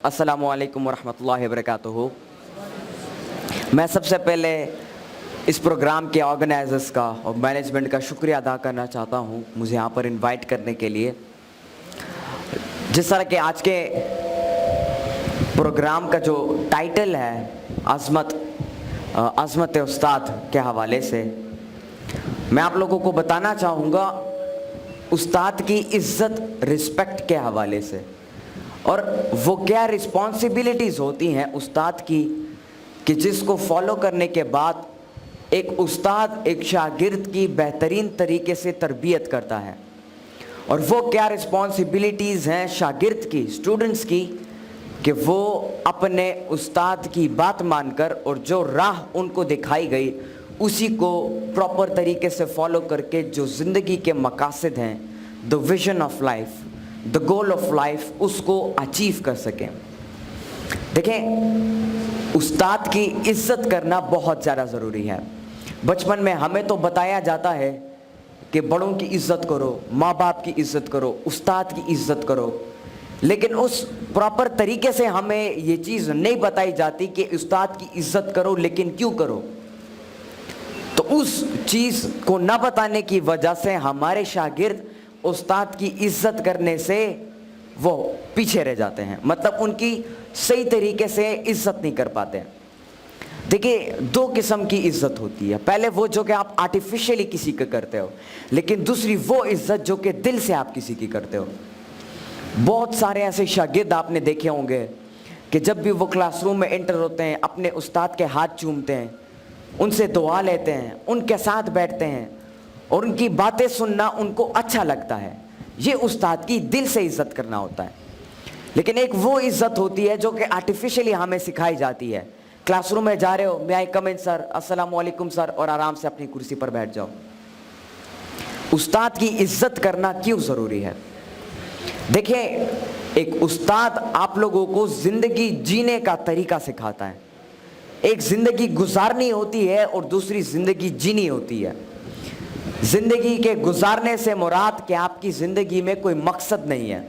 अस्सलामु अलैकुम वरहमतुल्लाहि वबरकातुहू। मैं सबसे पहले इस प्रोग्राम के ऑर्गेनाइजर्स का और मैनेजमेंट का शुक्रिया अदा करना चाहता हूँ मुझे यहाँ पर इनवाइट करने के लिए। जिस तरह के आज के प्रोग्राम का जो टाइटल है अज़मत उस्ताद के हवाले से, मैं आप लोगों को बताना चाहूँगा उस्ताद की इज़्ज़त रिस्पेक्ट के हवाले से, और वो क्या रिस्पॉन्सिबिलिटीज़ होती हैं उस्ताद की कि जिसको फॉलो करने के बाद एक उस्ताद एक शागिर्द की बेहतरीन तरीके से तरबियत करता है। और वो क्या रिस्पॉन्सिबिलिटीज़ हैं शागिर्द की, स्टूडेंट्स की, कि वो अपने उस्ताद की बात मानकर और जो राह उनको दिखाई गई उसी को प्रॉपर तरीके से फॉलो करके जो ज़िंदगी के मकासद हैं, the vision of life, the goal of life, उसको अचीव कर सकें। देखें, उस्ताद की इज़्ज़त करना बहुत ज़्यादा ज़रूरी है। बचपन में हमें तो बताया जाता है कि बड़ों की इज़्ज़त करो, माँ बाप की इज़्ज़त करो, उस्ताद की इज़्ज़त करो, लेकिन उस प्रॉपर तरीके से हमें ये चीज़ नहीं बताई जाती कि उस्ताद की इज़्ज़त करो, लेकिन क्यों करो। तो उस चीज़ को न बताने की वजह से हमारे शागिर्द उस्ताद की इज़्ज़त करने से वो पीछे रह जाते हैं, मतलब उनकी सही तरीके से इज़्ज़त नहीं कर पाते। देखिए, दो किस्म की इज़्ज़त होती है। पहले वो जो कि आप आर्टिफिशियली किसी का करते हो, लेकिन दूसरी वो इज़्ज़त जो कि दिल से आप किसी की करते हो। बहुत सारे ऐसे शागिर्द आपने देखे होंगे कि जब भी वो क्लासरूम में एंटर होते हैं अपने उस्ताद के हाथ चूमते हैं, उनसे दुआ लेते हैं, उनके साथ बैठते हैं और उनकी बातें सुनना उनको अच्छा लगता है। ये उस्ताद की दिल से इज़्ज़त करना होता है। लेकिन एक वो इज़्ज़त होती है जो कि आर्टिफिशियली हमें सिखाई जाती है। क्लासरूम में जा रहे हो, मे आई कम इन सर, अस्सलाम वालेकुम सर, और आराम से अपनी कुर्सी पर बैठ जाओ। उस्ताद की इज़्ज़त करना क्यों ज़रूरी है? देखिए, एक उस्ताद आप लोगों को ज़िंदगी जीने का तरीका सिखाता है। एक ज़िंदगी गुजारनी होती है और दूसरी ज़िंदगी जीनी होती है। ज़िंदगी के गुजारने से मुराद कि आपकी ज़िंदगी में कोई मकसद नहीं है,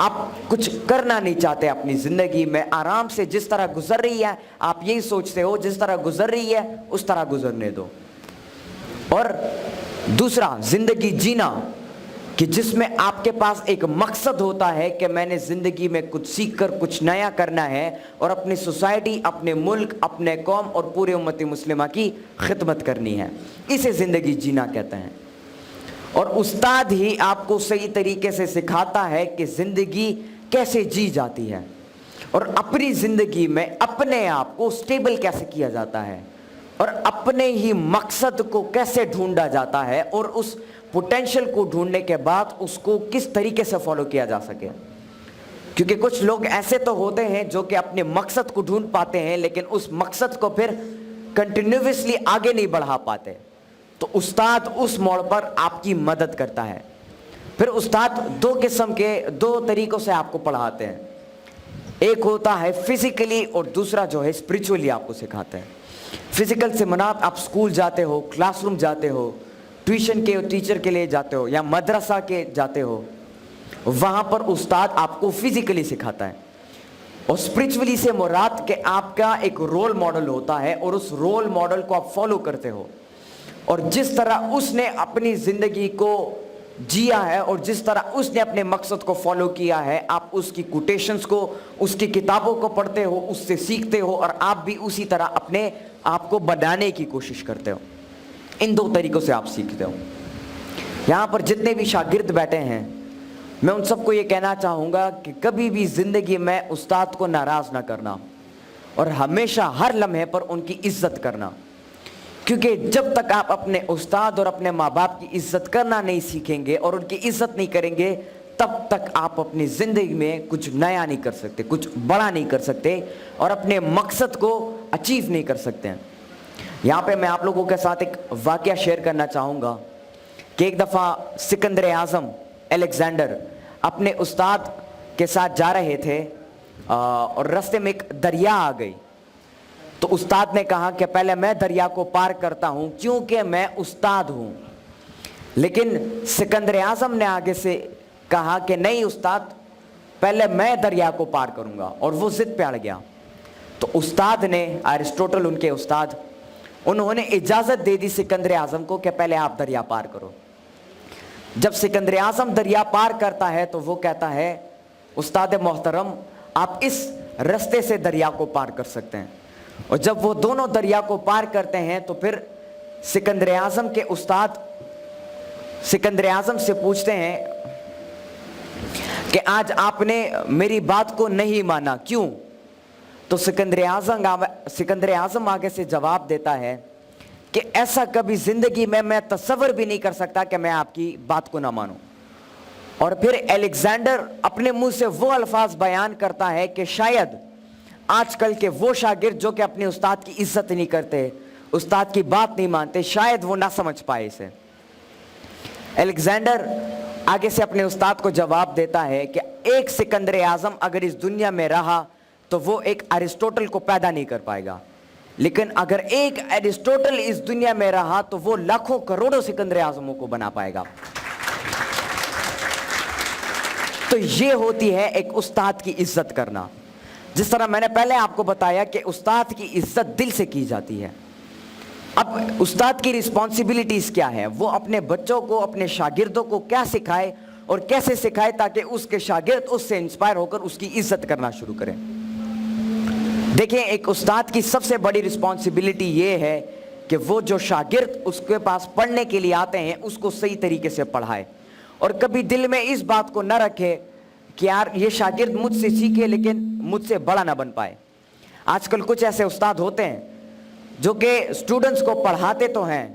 आप कुछ करना नहीं चाहते अपनी ज़िंदगी में, आराम से जिस तरह गुजर रही है आप यही सोचते हो जिस तरह गुजर रही है उस तरह गुजरने दो। और दूसरा ज़िंदगी जीना कि जिसमें आपके पास एक मकसद होता है कि मैंने ज़िंदगी में कुछ सीख कर कुछ नया करना है और अपनी सोसाइटी, अपने मुल्क, अपने कौम और पूरे उम्मत मुस्लिमा की खिदमत करनी है। इसे ज़िंदगी जीना कहते हैं। और उस्ताद ही आपको सही तरीके से सिखाता है कि ज़िंदगी कैसे जी जाती है और अपनी ज़िंदगी में अपने आप को स्टेबल कैसे किया जाता है और अपने ही मकसद को कैसे ढूंढा जाता है और उस पोटेंशियल को ढूंढने के बाद उसको किस तरीके से फॉलो किया जा सके। क्योंकि कुछ लोग ऐसे तो होते हैं जो कि अपने मकसद को ढूंढ पाते हैं लेकिन उस मकसद को फिर कंटिन्यूअसली आगे नहीं बढ़ा पाते। तो उस्ताद उस मोड़ पर आपकी मदद करता है। फिर उस्ताद दो किस्म के, दो तरीक़ों से आपको पढ़ाते हैं। एक होता है फिज़िकली और दूसरा जो है स्पिरिचुअली आपको सिखाते हैं। फिज़िकल से मुराद आप स्कूल जाते हो, क्लासरूम जाते हो, ट्यूशन के टीचर के लिए जाते हो या मदरसा के जाते हो, वहाँ पर उस्ताद आपको फिज़िकली सिखाता है। और स्पिरिचुअली से मुराद कि आपका एक रोल मॉडल होता है और उस रोल मॉडल को आप फॉलो करते हो और जिस तरह उसने अपनी ज़िंदगी को जिया है और जिस तरह उसने अपने मकसद को फॉलो किया है, आप उसकी कोटेशंस को, उसकी किताबों को पढ़ते हो, उससे सीखते हो और आप भी उसी तरह अपने आप को बनाने की कोशिश करते हो। इन दो तरीक़ों से आप सीखते हो। यहाँ पर जितने भी शागिर्द बैठे हैं, मैं उन सबको ये कहना चाहूँगा कि कभी भी ज़िंदगी में उस्ताद को नाराज़ ना करना और हमेशा हर लम्हे पर उनकी इज़्ज़त करना। क्योंकि जब तक आप अपने उस्ताद और अपने माँ बाप की इज़्ज़त करना नहीं सीखेंगे और उनकी इज़्ज़त नहीं करेंगे, तब तक आप अपनी ज़िंदगी में कुछ नया नहीं कर सकते, कुछ बड़ा नहीं कर सकते और अपने मकसद को अचीव नहीं कर सकते हैं। यहाँ पे मैं आप लोगों के साथ एक वाक़या शेयर करना चाहूँगा कि एक दफ़ा सिकंदर आज़म अलेक्जेंडर अपने उस्ताद के साथ जा रहे थे और रास्ते में एक दरिया आ गई। तो उस्ताद ने कहा कि पहले मैं दरिया को पार करता हूँ क्योंकि मैं उस्ताद हूँ। लेकिन सिकंदर आज़म ने आगे से कहा कि नहीं उस्ताद, पहले मैं दरिया को पार करूंगा, और वो जिद पे अड़ गया। तो उस्ताद ने, अरिस्टोटल उनके उस्ताद, उन्होंने इजाजत दे दी सिकंदर आजम को कि पहले आप दरिया पार करो। जब सिकंदर आजम दरिया पार करता है तो वो कहता है, उस्ताद मोहतरम आप इस रास्ते से दरिया को पार कर सकते हैं। और जब वो दोनों दरिया को पार करते हैं तो फिर सिकंदर आजम के उस्ताद सिकंदर आजम से पूछते हैं कि आज आपने मेरी बात को नहीं माना, क्यों? तो सिकंदर आजम आगे से जवाब देता है कि ऐसा कभी जिंदगी में मैं तसव्वुर भी नहीं कर सकता कि मैं आपकी बात को ना मानूं। और फिर अलेक्जेंडर अपने मुंह से वो अल्फाज बयान करता है कि शायद आजकल के वो शागिर्द जो कि अपने उस्ताद की इज्जत नहीं करते, उस्ताद की बात नहीं मानते, शायद वो ना समझ पाए इसे। अलेक्जेंडर आगे से अपने उस्ताद को जवाब देता है कि एक सिकंदर आजम अगर इस दुनिया में रहा तो वो एक अरिस्टोटल को पैदा नहीं कर पाएगा, लेकिन अगर एक अरिस्टोटल इस दुनिया में रहा तो वो लाखों करोड़ों सिकंदर आजमों को बना पाएगा। तो ये होती है एक उस्ताद की इज्जत करना। जिस तरह मैंने पहले आपको बताया कि उस्ताद की इज्जत दिल से की जाती है। अब उस्ताद की रिस्पॉन्सिबिलिटीज क्या है? वो अपने बच्चों को, अपने शागिर्दों को क्या सिखाए और कैसे सिखाए ताकि उसके शागिर्द उससे इंस्पायर होकर उसकी इज्जत करना शुरू करें। देखिए, एक उस्ताद की सबसे बड़ी रिस्पॉन्सिबिलिटी ये है कि वो जो शागिर्द उसके पास पढ़ने के लिए आते हैं उसको सही तरीके से पढ़ाए, और कभी दिल में इस बात को न रखे कि यार ये शागिर्द मुझसे सीखे लेकिन मुझसे बड़ा ना बन पाए। आजकल कुछ ऐसे उस्ताद होते हैं जो कि स्टूडेंट्स को पढ़ाते तो हैं,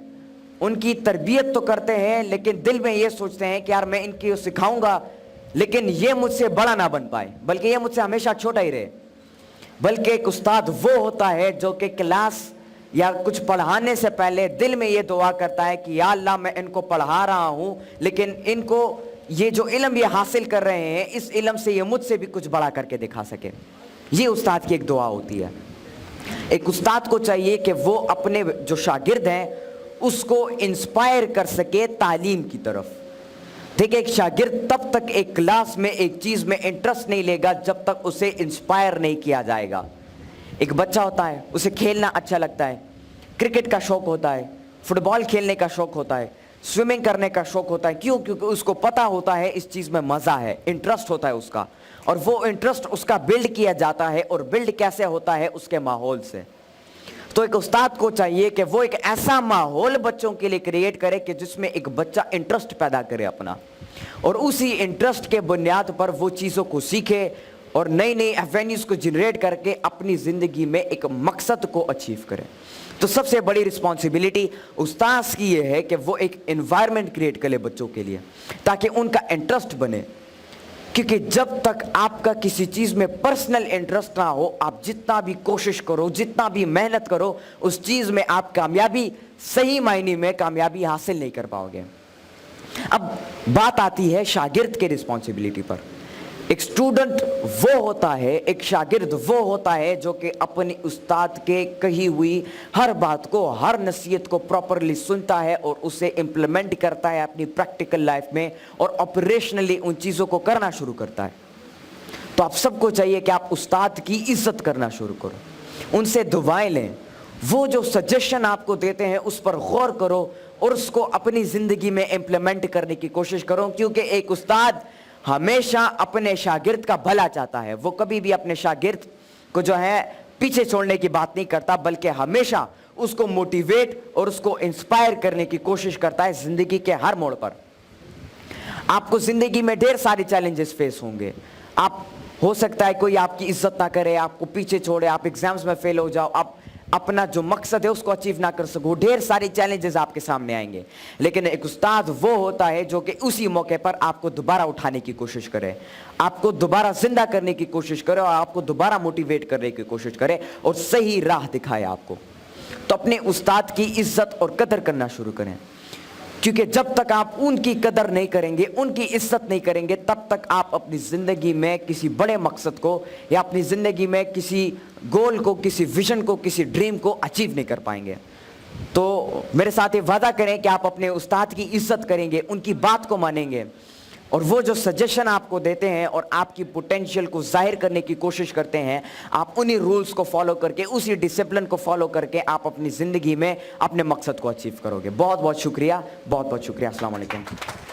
उनकी तरबियत तो करते हैं, लेकिन दिल में ये सोचते हैं कि यार मैं इनकी सिखाऊंगा लेकिन ये मुझसे बड़ा ना बन पाए, बल्कि ये मुझसे हमेशा छोटा ही रहे। बल्कि एक उस्ताद वो होता है जो कि क्लास या कुछ पढ़ाने से पहले दिल में ये दुआ करता है कि या अल्लाह मैं इनको पढ़ा रहा हूँ, लेकिन इनको ये जो इल्म ये हासिल कर रहे हैं इस इल्म से ये मुझसे भी कुछ बड़ा करके दिखा सके। ये उस्ताद की एक दुआ होती है। एक उस्ताद को चाहिए कि वो अपने जो शागिर्द हैं उसको इंस्पायर कर सके तालीम की तरफ। देखिए, एक शागिर्द तब तक एक क्लास में एक चीज़ में इंटरेस्ट नहीं लेगा जब तक उसे इंस्पायर नहीं किया जाएगा। एक बच्चा होता है, उसे खेलना अच्छा लगता है, क्रिकेट का शौक़ होता है, फुटबॉल खेलने का शौक़ होता है, स्विमिंग करने का शौक़ होता है। क्यों? क्योंकि उसको पता होता है इस चीज़ में मज़ा है, इंटरेस्ट होता है उसका, और वो इंटरेस्ट उसका बिल्ड किया जाता है। और बिल्ड कैसे होता है? उसके माहौल से। तो एक उस्ताद को चाहिए कि वो एक ऐसा माहौल बच्चों के लिए क्रिएट करे कि जिसमें एक बच्चा इंटरेस्ट पैदा करे अपना, और उसी इंटरेस्ट के बुनियाद पर वो चीज़ों को सीखे और नई नई एवेन्यूज़ को जनरेट करके अपनी ज़िंदगी में एक मकसद को अचीव करे। तो सबसे बड़ी रिस्पॉन्सिबिलिटी उस्ताद की ये है कि वो एक एनवायरनमेंट क्रिएट करे बच्चों के लिए ताकि उनका इंटरेस्ट बने। क्योंकि जब तक आपका किसी चीज़ में पर्सनल इंटरेस्ट ना हो, आप जितना भी कोशिश करो, जितना भी मेहनत करो, उस चीज़ में आप कामयाबी, सही मायने में कामयाबी हासिल नहीं कर पाओगे। अब बात आती है शागिर्द के रिस्पॉन्सिबिलिटी पर। एक स्टूडेंट वो होता है, एक शागिर्द वो होता है जो कि अपनी उस्ताद के कही हुई हर बात को, हर नसीहत को प्रॉपरली सुनता है और उसे इम्प्लीमेंट करता है अपनी प्रैक्टिकल लाइफ में, और ऑपरेशनली उन चीज़ों को करना शुरू करता है। तो आप सबको चाहिए कि आप उस्ताद की इज्जत करना शुरू करो, उनसे दुआएं लें, वो जो सजेशन आपको देते हैं उस पर गौर करो और उसको अपनी ज़िंदगी में इम्प्लीमेंट करने की कोशिश करो। क्योंकि एक उस्ताद हमेशा अपने शागिर्द का भला चाहता है, वो कभी भी अपने शागिर्द को जो है पीछे छोड़ने की बात नहीं करता, बल्कि हमेशा उसको मोटिवेट और उसको इंस्पायर करने की कोशिश करता है ज़िंदगी के हर मोड़ पर। आपको ज़िंदगी में ढेर सारे चैलेंजेस फेस होंगे। आप, हो सकता है कोई आपकी इज्जत ना करे, आपको पीछे छोड़े, आप एग्जाम्स में फेल हो जाओ, आप अपना जो मकसद है उसको अचीव ना कर सको, ढेर सारे चैलेंजेस आपके सामने आएंगे। लेकिन एक उस्ताद वो होता है जो कि उसी मौके पर आपको दोबारा उठाने की कोशिश करे, आपको दोबारा जिंदा करने की कोशिश करे और आपको दोबारा मोटिवेट करने की कोशिश करे और सही राह दिखाए आपको। तो अपने उस्ताद की इज्जत और कदर करना शुरू करें, क्योंकि जब तक आप उनकी कदर नहीं करेंगे, उनकी इज्जत नहीं करेंगे, तब तक आप अपनी ज़िंदगी में किसी बड़े मकसद को या अपनी ज़िंदगी में किसी गोल को, किसी विजन को, किसी ड्रीम को अचीव नहीं कर पाएंगे। तो मेरे साथ ये वादा करें कि आप अपने उस्ताद की इज्जत करेंगे, उनकी बात को मानेंगे, और वो जो सजेशन आपको देते हैं और आपकी पोटेंशियल को जाहिर करने की कोशिश करते हैं, आप उन्हीं रूल्स को फॉलो करके, उसी डिसिप्लिन को फॉलो करके आप अपनी ज़िंदगी में अपने मकसद को अचीव करोगे। बहुत बहुत शुक्रिया, बहुत बहुत शुक्रिया। अस्सलाम वालेकुम।